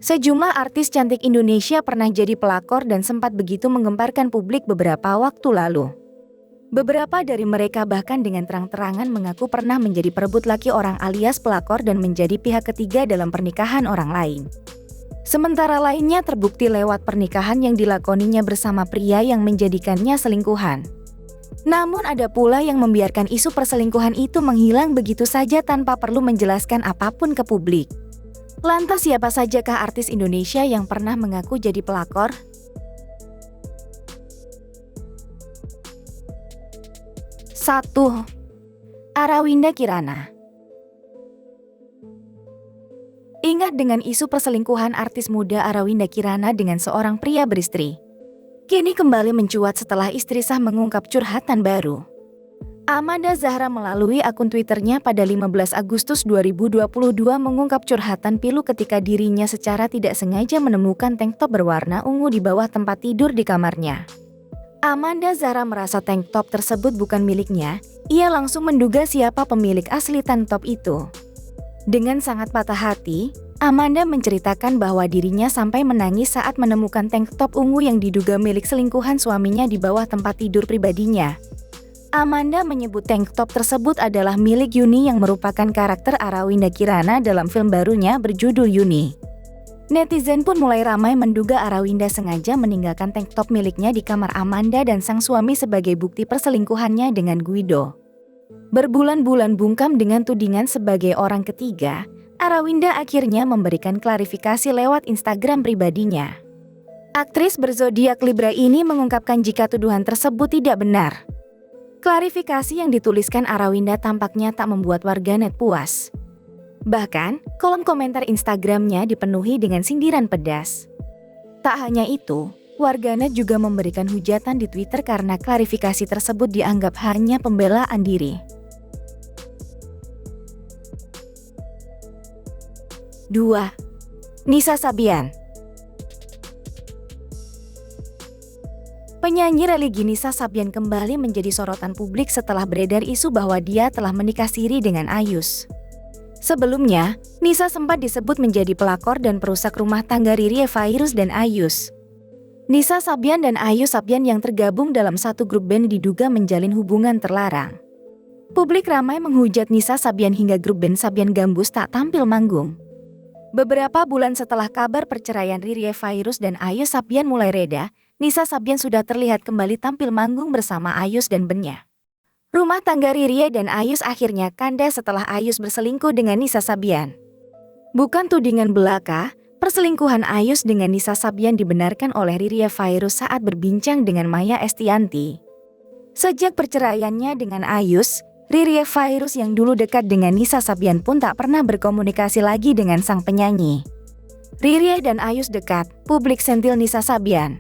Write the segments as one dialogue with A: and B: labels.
A: Sejumlah artis cantik Indonesia pernah jadi pelakor dan sempat begitu menggemparkan publik beberapa waktu lalu. Beberapa dari mereka bahkan dengan terang-terangan mengaku pernah menjadi perebut laki orang alias pelakor dan menjadi pihak ketiga dalam pernikahan orang lain. Sementara lainnya terbukti lewat pernikahan yang dilakoninya bersama pria yang menjadikannya selingkuhan. Namun ada pula yang membiarkan isu perselingkuhan itu menghilang begitu saja tanpa perlu menjelaskan apapun ke publik. Lantas siapa sajakah artis Indonesia yang pernah mengaku jadi pelakor? 1. Arawinda Kirana. Ingat dengan isu perselingkuhan artis muda Arawinda Kirana dengan seorang pria beristri. Kini kembali mencuat setelah istri sah mengungkap curhatan baru. Amanda Zahra melalui akun Twitternya pada 15 Agustus 2022 mengungkap curhatan pilu ketika dirinya secara tidak sengaja menemukan tank top berwarna ungu di bawah tempat tidur di kamarnya. Amanda Zahra merasa tank top tersebut bukan miliknya, ia langsung menduga siapa pemilik asli tank top itu. Dengan sangat patah hati, Amanda menceritakan bahwa dirinya sampai menangis saat menemukan tank top ungu yang diduga milik selingkuhan suaminya di bawah tempat tidur pribadinya. Amanda menyebut tank top tersebut adalah milik Yuni yang merupakan karakter Arawinda Kirana dalam film barunya berjudul Yuni. Netizen pun mulai ramai menduga Arawinda sengaja meninggalkan tank top miliknya di kamar Amanda dan sang suami sebagai bukti perselingkuhannya dengan Guido. Berbulan-bulan bungkam dengan tudingan sebagai orang ketiga, Arawinda akhirnya memberikan klarifikasi lewat Instagram pribadinya. Aktris berzodiak Libra ini mengungkapkan jika tuduhan tersebut tidak benar. Klarifikasi yang dituliskan Arawinda tampaknya tak membuat warganet puas. Bahkan, kolom komentar Instagramnya dipenuhi dengan sindiran pedas. Tak hanya itu, warganet juga memberikan hujatan di Twitter karena klarifikasi tersebut dianggap hanya pembelaan diri. 2. Nisa Sabian. Penyanyi religi Nisa Sabian kembali menjadi sorotan publik setelah beredar isu bahwa dia telah menikah siri dengan Ayus. Sebelumnya, Nisa sempat disebut menjadi pelakor dan perusak rumah tangga Riri Virus dan Ayus. Nisa Sabian dan Ayus Sabian yang tergabung dalam satu grup band diduga menjalin hubungan terlarang. Publik ramai menghujat Nisa Sabian hingga grup band Sabian Gambus tak tampil manggung. Beberapa bulan setelah kabar perceraian Riri Virus dan Ayus Sabian mulai reda, Nisa Sabian sudah terlihat kembali tampil manggung bersama Ayus dan bandnya. Rumah tangga Riri dan Ayus akhirnya kandas setelah Ayus berselingkuh dengan Nisa Sabian. Bukan tudingan belaka, perselingkuhan Ayus dengan Nisa Sabian dibenarkan oleh Riri Virus saat berbincang dengan Maya Estianty. Sejak perceraiannya dengan Ayus, Riri Virus yang dulu dekat dengan Nisa Sabian pun tak pernah berkomunikasi lagi dengan sang penyanyi. Riri dan Ayus dekat, publik sentil Nisa Sabian.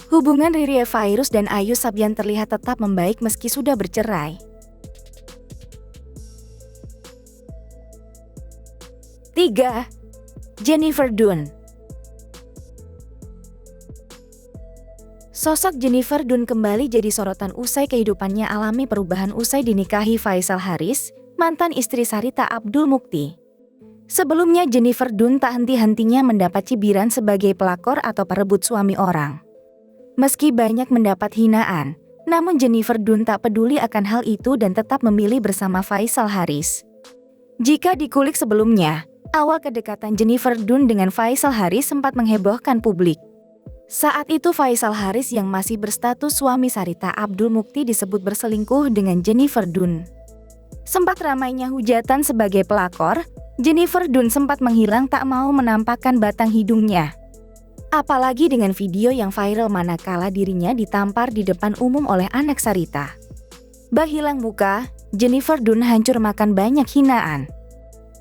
A: Hubungan Riri Virus dan Ayus Sabian terlihat tetap membaik meski sudah bercerai. 3. Jennifer Dunn. Sosok Jennifer Dunn kembali jadi sorotan usai kehidupannya alami perubahan usai dinikahi Faisal Haris, mantan istri Sarita Abdul Mukti. Sebelumnya Jennifer Dunn tak henti-hentinya mendapat cibiran sebagai pelakor atau perebut suami orang. Meski banyak mendapat hinaan, namun Jennifer Dunn tak peduli akan hal itu dan tetap memilih bersama Faisal Haris. Jika dikulik sebelumnya, awal kedekatan Jennifer Dunn dengan Faisal Haris sempat menghebohkan publik. Saat itu Faisal Haris yang masih berstatus suami Sarita Abdul Mukti disebut berselingkuh dengan Jennifer Dunn. Sempat ramainya hujatan sebagai pelakor, Jennifer Dunn sempat menghilang tak mau menampakkan batang hidungnya. Apalagi dengan video yang viral manakala dirinya ditampar di depan umum oleh anak Sarita. Bah hilang muka, Jennifer Dunn hancur makan banyak hinaan.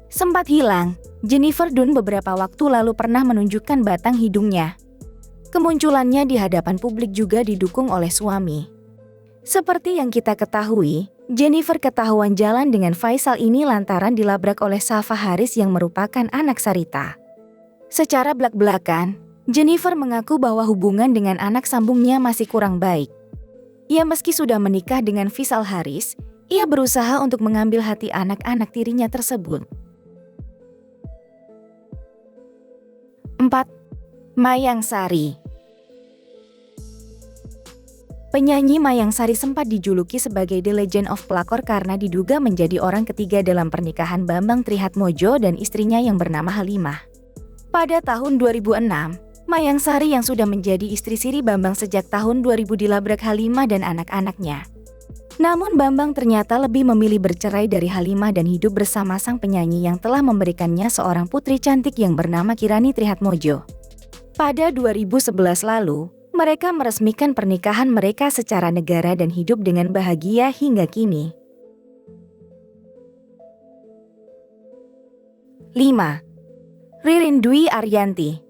A: Sempat hilang, Jennifer Dunn beberapa waktu lalu pernah menunjukkan batang hidungnya. Kemunculannya di hadapan publik juga didukung oleh suami. Seperti yang kita ketahui, Jennifer ketahuan jalan dengan Faisal ini lantaran dilabrak oleh Safa Haris yang merupakan anak Sarita. Secara belak-belakan, Jennifer mengaku bahwa hubungan dengan anak sambungnya masih kurang baik. Ya meski sudah menikah dengan Faisal Haris, ia berusaha untuk mengambil hati anak-anak tirinya tersebut. 4. 4. Mayang Sari. Penyanyi Mayang Sari sempat dijuluki sebagai The Legend of Pelakor karena diduga menjadi orang ketiga dalam pernikahan Bambang Trihatmojo dan istrinya yang bernama Halimah. Pada tahun 2006, Mayang Sari yang sudah menjadi istri siri Bambang sejak tahun 2000 dilabrak Halimah dan anak-anaknya. Namun Bambang ternyata lebih memilih bercerai dari Halimah dan hidup bersama sang penyanyi yang telah memberikannya seorang putri cantik yang bernama Kirani Trihatmojo. Pada 2011 lalu, mereka meresmikan pernikahan mereka secara negara dan hidup dengan bahagia hingga kini. 5. Ririn Dwi Ariyanti.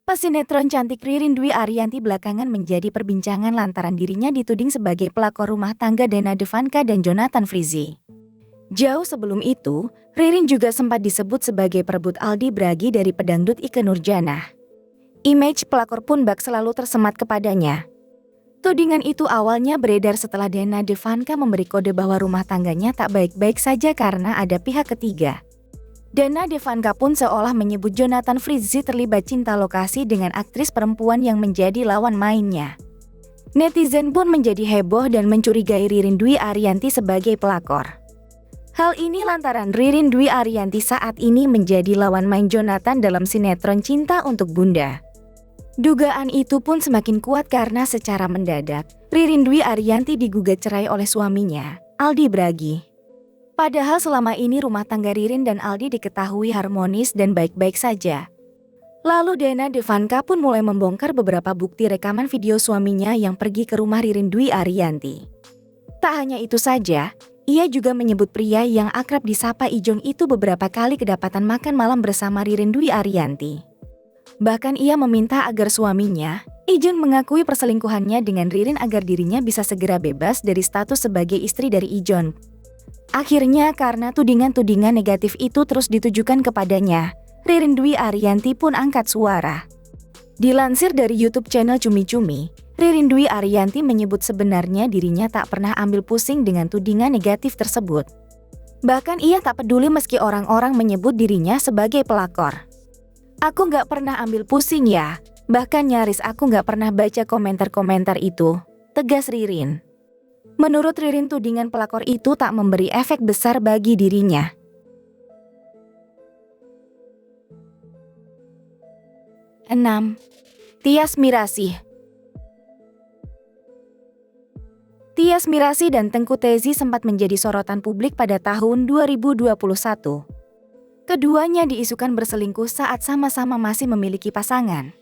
A: Pesinetron cantik Ririn Dwi Ariyanti belakangan menjadi perbincangan lantaran dirinya dituding sebagai pelakor rumah tangga Dana Devanka dan Jonathan Frizzy. Jauh sebelum itu, Ririn juga sempat disebut sebagai perebut Aldi Bragi dari pedangdut Ikke Nurjanah. Image pelakor pun bak selalu tersemat kepadanya. Tudingan itu awalnya beredar setelah Dana Devanka memberi kode bahwa rumah tangganya tak baik-baik saja karena ada pihak ketiga. Dana Devanka pun seolah menyebut Jonathan Frizzy terlibat cinta lokasi dengan aktris perempuan yang menjadi lawan mainnya. Netizen pun menjadi heboh dan mencurigai Ririn Dwi Ariyanti sebagai pelakor. Hal ini lantaran Ririn Dwi Ariyanti saat ini menjadi lawan main Jonathan dalam sinetron Cinta Untuk Bunda. Dugaan itu pun semakin kuat karena secara mendadak, Ririn Dwi Ariyanti digugat cerai oleh suaminya, Aldi Bragi. Padahal selama ini rumah tangga Ririn dan Aldi diketahui harmonis dan baik-baik saja. Lalu Dana Devanka pun mulai membongkar beberapa bukti rekaman video suaminya yang pergi ke rumah Ririn Dwi Ariyanti. Tak hanya itu saja, ia juga menyebut pria yang akrab disapa Ijong itu beberapa kali kedapatan makan malam bersama Ririn Dwi Ariyanti. Bahkan ia meminta agar suaminya, Ijong, mengakui perselingkuhannya dengan Ririn agar dirinya bisa segera bebas dari status sebagai istri dari Ijong. Akhirnya karena tudingan-tudingan negatif itu terus ditujukan kepadanya, Ririn Dwi Ariyanti pun angkat suara. Dilansir dari YouTube channel Cumi Cumi, Ririn Dwi Ariyanti menyebut sebenarnya dirinya tak pernah ambil pusing dengan tudingan negatif tersebut. Bahkan ia tak peduli meski orang-orang menyebut dirinya sebagai pelakor. Aku gak pernah ambil pusing ya, bahkan nyaris aku gak pernah baca komentar-komentar itu, tegas Ririn. Menurut Ririn, tudingan pelakor itu tak memberi efek besar bagi dirinya. 6. Tias Mirasih. Tias Mirasih dan Tengku Tezi sempat menjadi sorotan publik pada tahun 2021. Keduanya diisukan berselingkuh saat sama-sama masih memiliki pasangan.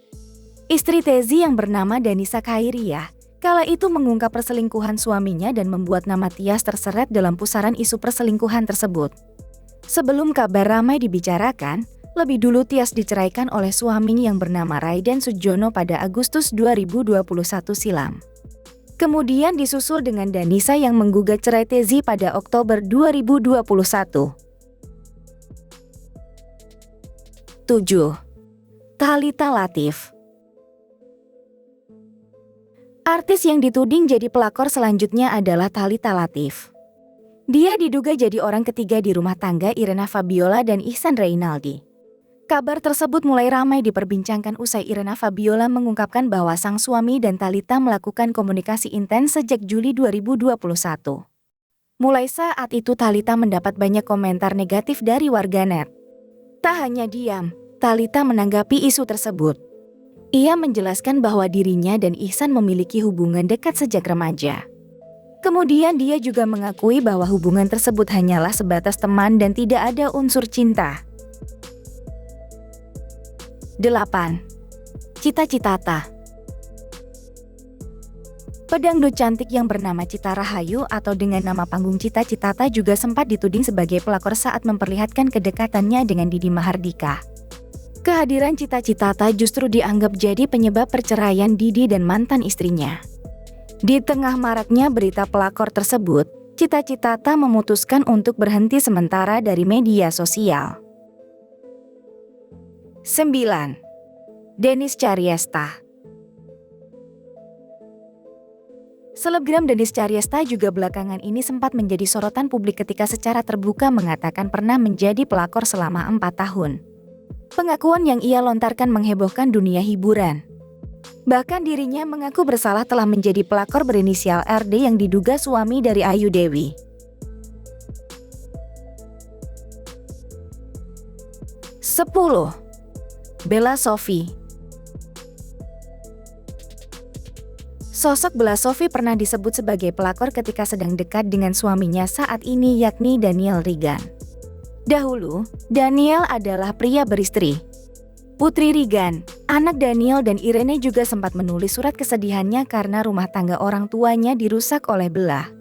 A: Istri Tezi yang bernama Danisa Khairiyah kala itu mengungkap perselingkuhan suaminya dan membuat nama Tias terseret dalam pusaran isu perselingkuhan tersebut. Sebelum kabar ramai dibicarakan, lebih dulu Tias diceraikan oleh suaminya yang bernama Raiden Sujono pada Agustus 2021 silam. Kemudian disusul dengan Danisa yang menggugat cerai Tezi pada Oktober 2021. 7. Thalita Latif. Artis yang dituding jadi pelakor selanjutnya adalah Thalita Latif. Dia diduga jadi orang ketiga di rumah tangga Irena Fabiola dan Ihsan Reynaldi. Kabar tersebut mulai ramai diperbincangkan usai Irena Fabiola mengungkapkan bahwa sang suami dan Thalita melakukan komunikasi intens sejak Juli 2021. Mulai saat itu Thalita mendapat banyak komentar negatif dari warganet. Tak hanya diam, Thalita menanggapi isu tersebut. Ia menjelaskan bahwa dirinya dan Ihsan memiliki hubungan dekat sejak remaja. Kemudian dia juga mengakui bahwa hubungan tersebut hanyalah sebatas teman dan tidak ada unsur cinta. 8. Cita Citata. Pedangdut cantik yang bernama Cita Rahayu atau dengan nama panggung Cita Citata juga sempat dituding sebagai pelakor saat memperlihatkan kedekatannya dengan Didi Mahardika. Kehadiran Cita Citata justru dianggap jadi penyebab perceraian Didi dan mantan istrinya. Di tengah maraknya berita pelakor tersebut, Cita Citata memutuskan untuk berhenti sementara dari media sosial. 9. Denis Caryesta. Selebgram Denis Caryesta juga belakangan ini sempat menjadi sorotan publik ketika secara terbuka mengatakan pernah menjadi pelakor selama 4 tahun. Pengakuan yang ia lontarkan menghebohkan dunia hiburan. Bahkan dirinya mengaku bersalah telah menjadi pelakor berinisial RD yang diduga suami dari Ayu Dewi. 10. Bella Sofie. Sosok Bella Sofie pernah disebut sebagai pelakor ketika sedang dekat dengan suaminya saat ini, yakni Daniel Rigan. Dahulu, Daniel adalah pria beristri. Putri Rigan, anak Daniel dan Irene juga sempat menulis surat kesedihannya karena rumah tangga orang tuanya dirusak oleh Bella.